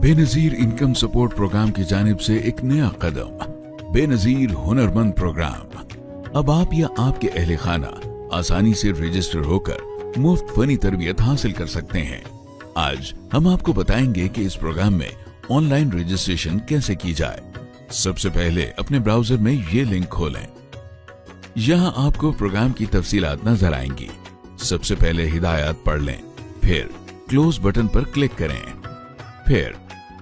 Benazir income support programme की जानिब से एक नया कदम, बेनजीर हुनरमंद प्रोग्राम। अब आप या आपके अहले खाना आसानी से रजिस्टर होकर मुफ्त फनी तरबियत हासिल कर सकते हैं। आज हम आपको बताएंगे कि इस प्रोग्राम में ऑनलाइन रजिस्ट्रेशन कैसे की जाए। सबसे पहले अपने ब्राउजर में ये लिंक खोलें। यहाँ आपको प्रोग्राम की तफसीलात नजर आएंगी। सबसे पहले हिदायत पढ़ लें, फिर क्लोज बटन पर क्लिक करें, फिर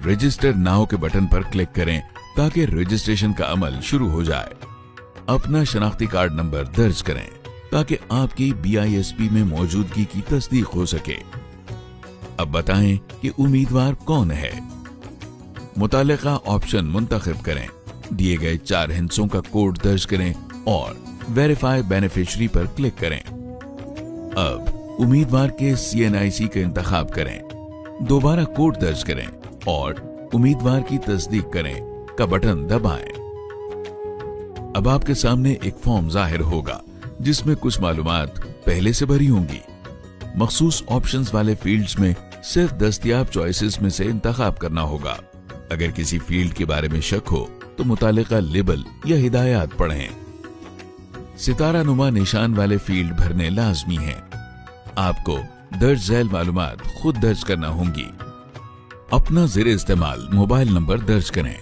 रजिस्टर नाउ के बटन पर क्लिक करें ताकि रजिस्ट्रेशन का अमल शुरू हो जाए। अपना शनाख्ती कार्ड नंबर दर्ज करें ताकि आपकी BISP में मौजूदगी की तस्दीक हो सके। अब बताएं कि उम्मीदवार कौन है। मुतालिका ऑप्शन मुंतखब करें, दिए गए 4 हिस्सों का कोड दर्ज करें और वेरीफाई बेनिफिशियरी पर क्लिक करें। अब उम्मीदवार के CNIC का इंतखाब करें, दोबारा कोड दर्ज करें और उम्मीदवार की तस्दीक करें का बटन दबाएं। अब आपके सामने एक फॉर्म जाहिर होगा जिसमें कुछ मालूमात पहले से भरी होंगी। मखसूस ऑप्शंस वाले फील्ड्स में सिर्फ दस्तयाब चॉइसेस में से इंतखाब करना होगा। अगर किसी फील्ड के बारे में शक हो तो मुतालिका लेबल या हिदायत पढ़ें। सितारा नुमा निशान वाले फील्ड भरने लाजमी हैं। आपको दर्ज झैल मालूमात खुद दर्ज करना होंगी। अपना ज़ेरे इस्तेमाल मोबाइल नंबर दर्ज करें।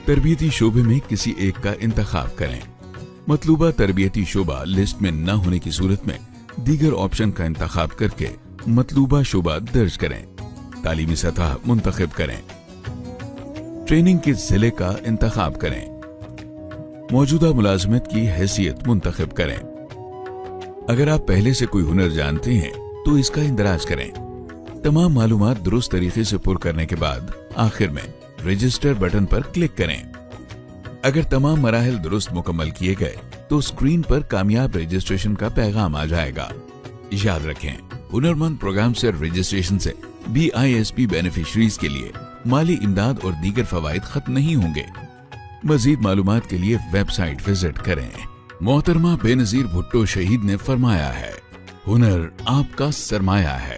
तरबियती शोबे में किसी एक का इंतखाब करें। मतलूबा तरबियती शोबा लिस्ट में न होने की सूरत में दीगर ऑप्शन का इंतखाब करके मतलूबा शोबा दर्ज करें। तालीमी सतह मुंतखब करें। ट्रेनिंग के जिले का इंतखाब करें। मौजूदा मुलाजमत की हैसियत मुंतखब करें। अगर आप पहले से कोई हुनर जानते हैं तो इसका इंदराज करें। तमाम मालूमात दुरुस्त तरीके से पुर करने के बाद आखिर में रजिस्टर बटन पर क्लिक करें। अगर तमाम मराहिल दुरुस्त मुकम्मल किए गए तो स्क्रीन पर कामयाब रजिस्ट्रेशन का पैगाम आ जाएगा। याद रखें, हुनरमंद प्रोग्राम से रजिस्ट्रेशन से BISP बेनिफिशरीज के लिए माली इमदाद और दीगर फवाइद खत्म नहीं होंगे। मजीद मालूमात के लिए वेबसाइट विजिट करें। मोहतरमा बेनजीर भुट्टो शहीद ने फरमाया है, हुनर आपका सरमाया है।